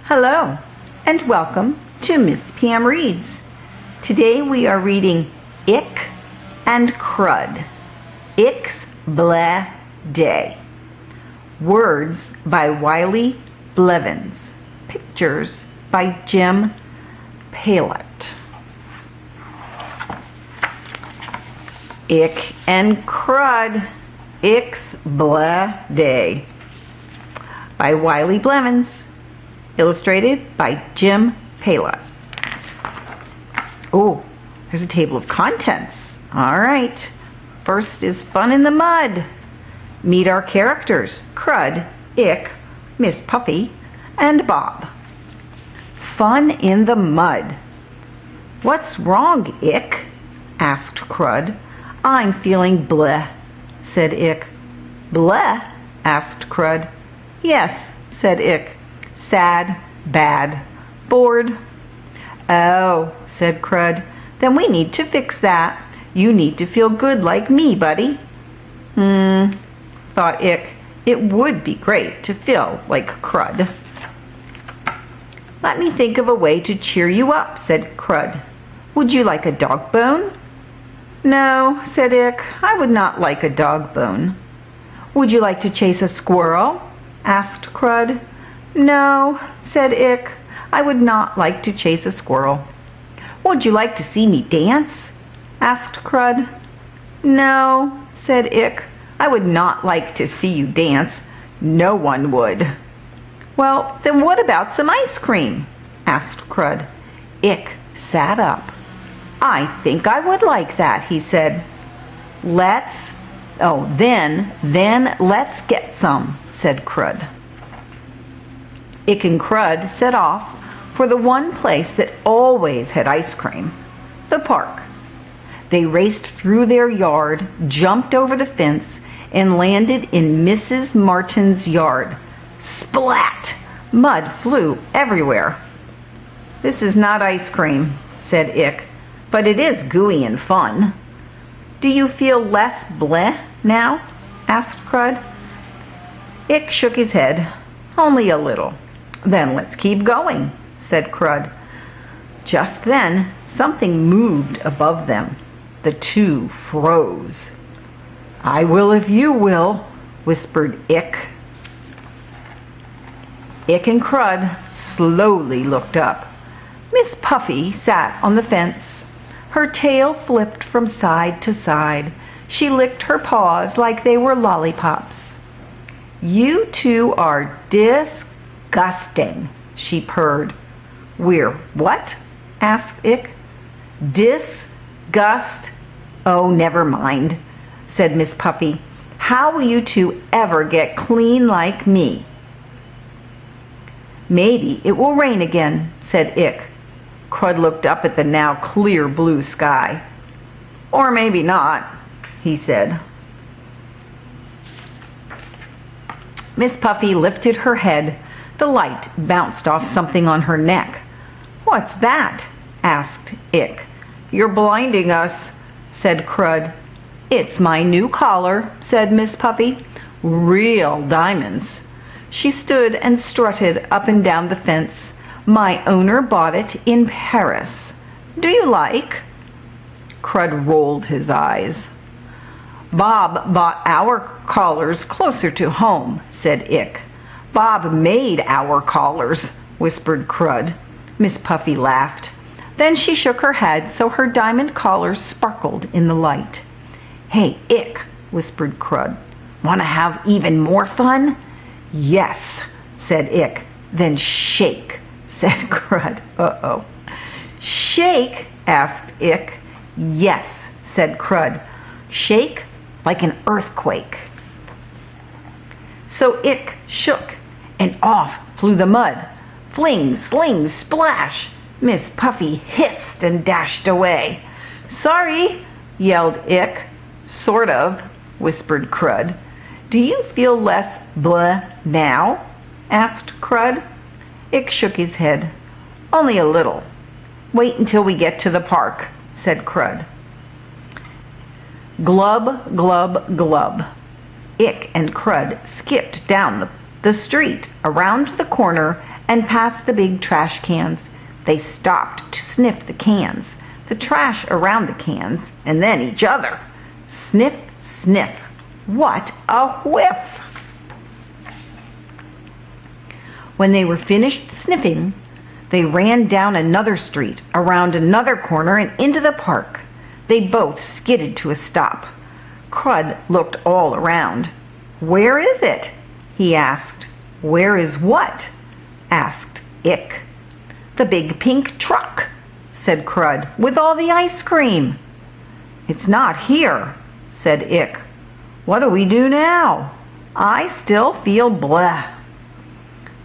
Hello, and welcome to Miss Pam Reads. Today we are reading Ick and Crud, Ick's Bleh Day. Words by Wiley, Blevins. Pictures by Jim Paillot. Ick and Crud, Ick's Bleh Day by Wiley Blevins. Illustrated by Jim Paillot. Oh, there's a table of contents. All right. First is fun in the mud. Meet our characters, Crud, Ick, Miss Puffy, and Bob. Fun in the mud. What's wrong, Ick? Asked Crud. I'm feeling bleh, said Ick. Bleh? Asked Crud. Yes, said Ick. Sad, bad, bored. Oh, said Crud. Then we need to fix that. You need to feel good like me, buddy. Thought Ick. It would be great to feel like Crud. Let me think of a way to cheer you up, said Crud. Would you like a dog bone? No, said Ick. I would not like a dog bone. Would you like to chase a squirrel? Asked Crud. No, said Ick. I would not like to chase a squirrel. Would you like to see me dance? Asked Crud. No, said Ick. I would not like to see you dance. No one would. Well, then what about some ice cream? Asked Crud. Ick sat up. I think I would like that, he said. Then let's get some, said Crud. Ick and Crud set off for the one place that always had ice cream, the park. They raced through their yard, jumped over the fence, and landed in Mrs. Martin's yard. Splat! Mud flew everywhere. This is not ice cream, said Ick, but it is gooey and fun. Do you feel less bleh now? Asked Crud. Ick shook his head. Only a little. Then let's keep going, said Crud. Just then, something moved above them. The two froze. I will if you will, whispered Ick. Ick and Crud slowly looked up. Miss Puffy sat on the fence. Her tail flipped from side to side. She licked her paws like they were lollipops. You two are disgusting, she purred. We're what? Asked Ick. Disgust. Oh, never mind, said Miss Puffy. How will you two ever get clean like me? Maybe it will rain again, said Ick. Crud looked up at the now clear blue sky. Or maybe not, he said. Miss Puffy lifted her head. The light bounced off something on her neck. What's that? Asked Ick. You're blinding us, said Crud. It's my new collar, said Miss Puffy. Real diamonds. She stood and strutted up and down the fence. My owner bought it in Paris. Do you like? Crud rolled his eyes. Bob bought our collars closer to home, said Ick. Bob made our collars, whispered Crud. Miss Puffy laughed. Then she shook her head so her diamond collars sparkled in the light. Hey, Ick, whispered Crud. Want to have even more fun? Yes, said Ick. Then shake, said Crud. Uh-oh. Shake? Asked Ick. Yes, said Crud. Shake like an earthquake. So Ick shook, and off flew the mud. Fling, sling, splash. Miss Puffy hissed and dashed away. Sorry, yelled Ick. Sort of, whispered Crud. Do you feel less bleh now? Asked Crud. Ick shook his head. Only a little. Wait until we get to the park, said Crud. Glub, glub, glub. Ick and Crud skipped down the street, around the corner, and past the big trash cans. They stopped to sniff the cans, the trash around the cans, and then each other. Sniff, sniff. What a whiff! When they were finished sniffing, they ran down another street, around another corner, and into the park. They both skidded to a stop. Crud looked all around. "Where is it?" he asked. "Where is what?" asked Ick. "The big pink truck," said Crud, "with all the ice cream." "It's not here," said Ick. "What do we do now? I still feel bleh."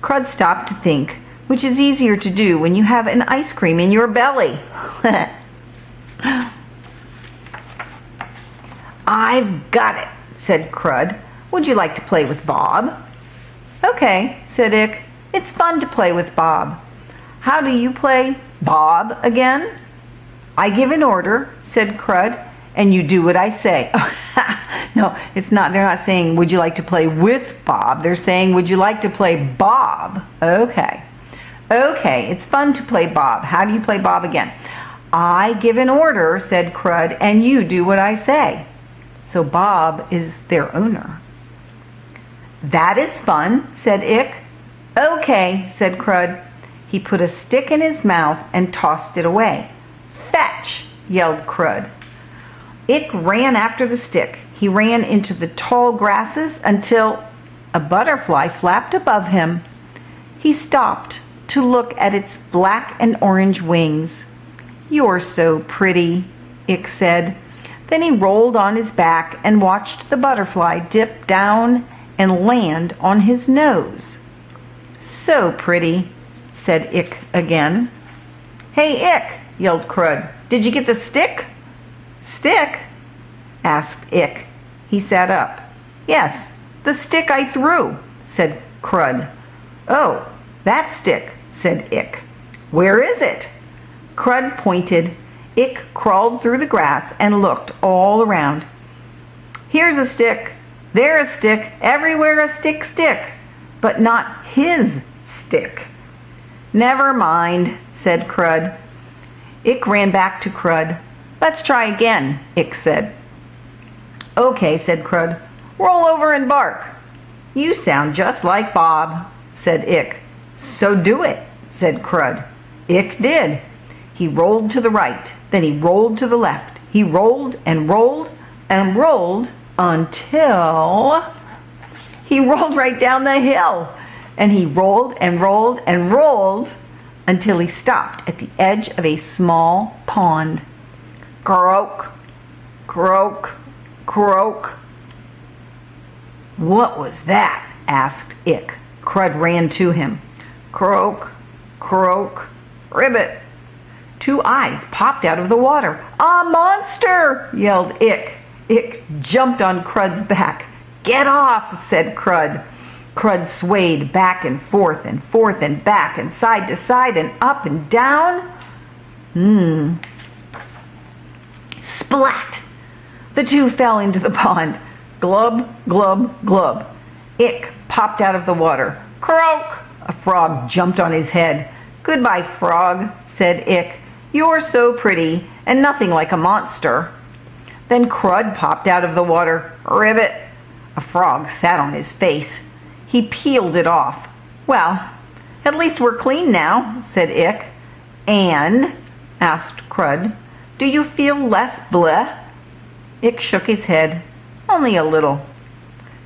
Crud stopped to think, which is easier to do when you have an ice cream in your belly. "I've got it," said Crud. "Would you like to play with Bob?" "Okay," said Ick. "It's fun to play with Bob." "How do you play Bob again?" "I give an order," said Crud, "and you do what I say." No, it's not. They're not saying, "Would you like to play with Bob?" They're saying, "Would you like to play Bob?" Okay. Okay, it's fun to play Bob. How do you play Bob again? "I give an order," said Crud, "and you do what I say." So Bob is their owner. "That is fun," said Ick. "Okay," said Crud. He put a stick in his mouth and tossed it away. "Fetch!" yelled Crud. Ick ran after the stick. He ran into the tall grasses until a butterfly flapped above him. He stopped to look at its black and orange wings. "You're so pretty," Ick said. Then he rolled on his back and watched the butterfly dip down and land on his nose. "So pretty," said Ick again. "Hey, Ick," yelled Crud. "Did you get the stick?" "Stick?" asked Ick. He sat up. "Yes, the stick I threw," said Crud. "Oh, that stick," said Ick. "Where is it?" Crud pointed. Ick crawled through the grass and looked all around. "Here's a stick, there a stick, everywhere a stick, stick, but not his stick." "Never mind," said Crud. Ick ran back to Crud. "Let's try again," Ick said. "Okay," said Crud. "Roll over and bark." "You sound just like Bob," said Ick. "So do it," said Crud. Ick did. He rolled to the right, then he rolled to the left. He rolled and rolled and rolled until he rolled right down the hill. And he rolled and rolled and rolled until he stopped at the edge of a small pond. Croak, croak, croak. "What was that?" asked Ick. Crud ran to him. Croak, croak, ribbit. Two eyes popped out of the water. "A monster!" yelled Ick. Ick jumped on Crud's back. "Get off!" said Crud. Crud swayed back and forth and back and side to side and up and down. Splat! The two fell into the pond. Glub, glub, glub. Ick popped out of the water. Croak! A frog jumped on his head. "Goodbye, frog," said Ick. "You're so pretty and nothing like a monster." Then Crud popped out of the water. Ribbit! A frog sat on his face. He peeled it off. "Well, at least we're clean now," said Ick. "And," asked Crud, "do you feel less bleh?" Ick shook his head. "Only a little."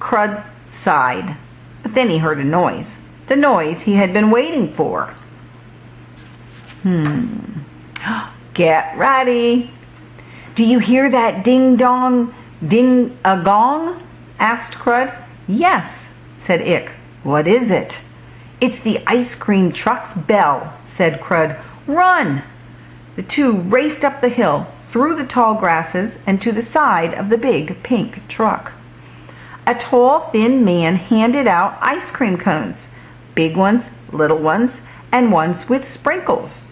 Crud sighed, but then he heard a noise. The noise he had been waiting for. Get ready. "Do you hear that ding-dong, ding-a-gong?" asked Crud. "Yes," said Ick. "What is it?" "It's the ice cream truck's bell," said Crud. "Run!" The two raced up the hill, through the tall grasses, and to the side of the big pink truck. A tall, thin man handed out ice cream cones, big ones, little ones, and ones with sprinkles.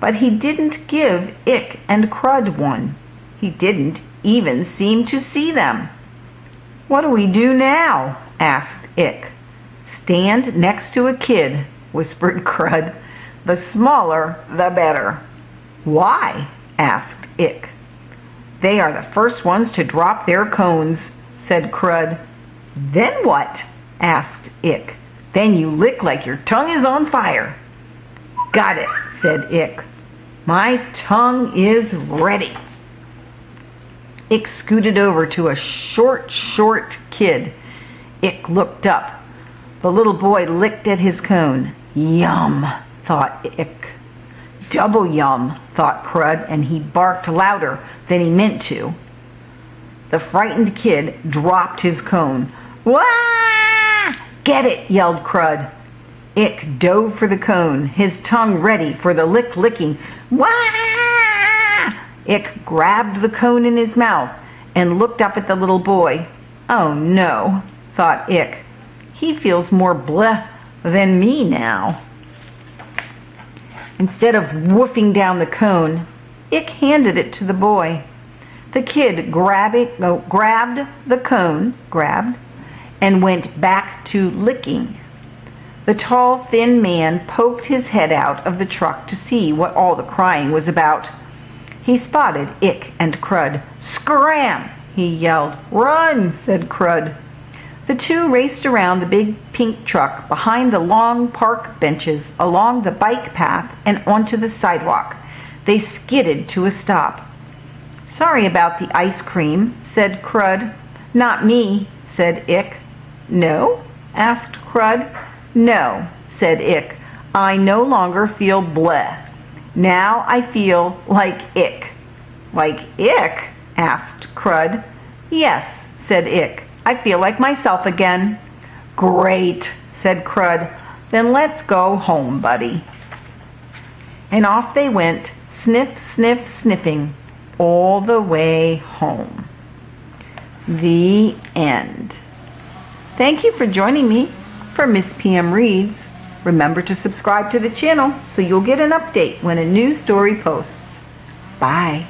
But he didn't give Ick and Crud one. He didn't even seem to see them. "What do we do now?" asked Ick. "Stand next to a kid," whispered Crud. "The smaller, the better." "Why?" asked Ick. "They are the first ones to drop their cones," said Crud. "Then what?" asked Ick. "Then you lick like your tongue is on fire." "Got it," said Ick. "My tongue is ready." Ick scooted over to a short kid. Ick looked up. The little boy licked at his cone. "Yum," thought Ick. "Double yum," thought Crud, and he barked louder than he meant to. The frightened kid dropped his cone. "Wah! Get it!" yelled Crud. Ick dove for the cone, his tongue ready for the licking. "Wah!" Ick grabbed the cone in his mouth and looked up at the little boy. "Oh no," thought Ick. "He feels more bleh than me now." Instead of woofing down the cone, Ick handed it to the boy. The kid grabbed the cone, and went back to licking. The tall, thin man poked his head out of the truck to see what all the crying was about. He spotted Ick and Crud. "Scram!" he yelled. "Run!" said Crud. The two raced around the big pink truck, behind the long park benches, along the bike path, and onto the sidewalk. They skidded to a stop. "Sorry about the ice cream," said Crud. "Not me," said Ick. "No?" asked Crud. "No," said Ick. "I no longer feel bleh. Now I feel like Ick." "Like Ick?" asked Crud. "Yes," said Ick. "I feel like myself again." "Great," said Crud. "Then let's go home, buddy." And off they went, sniff, sniff, sniffing, all the way home. The end. Thank you for joining me for Miss PM Reads. Remember to subscribe to the channel so you'll get an update when a new story posts. Bye.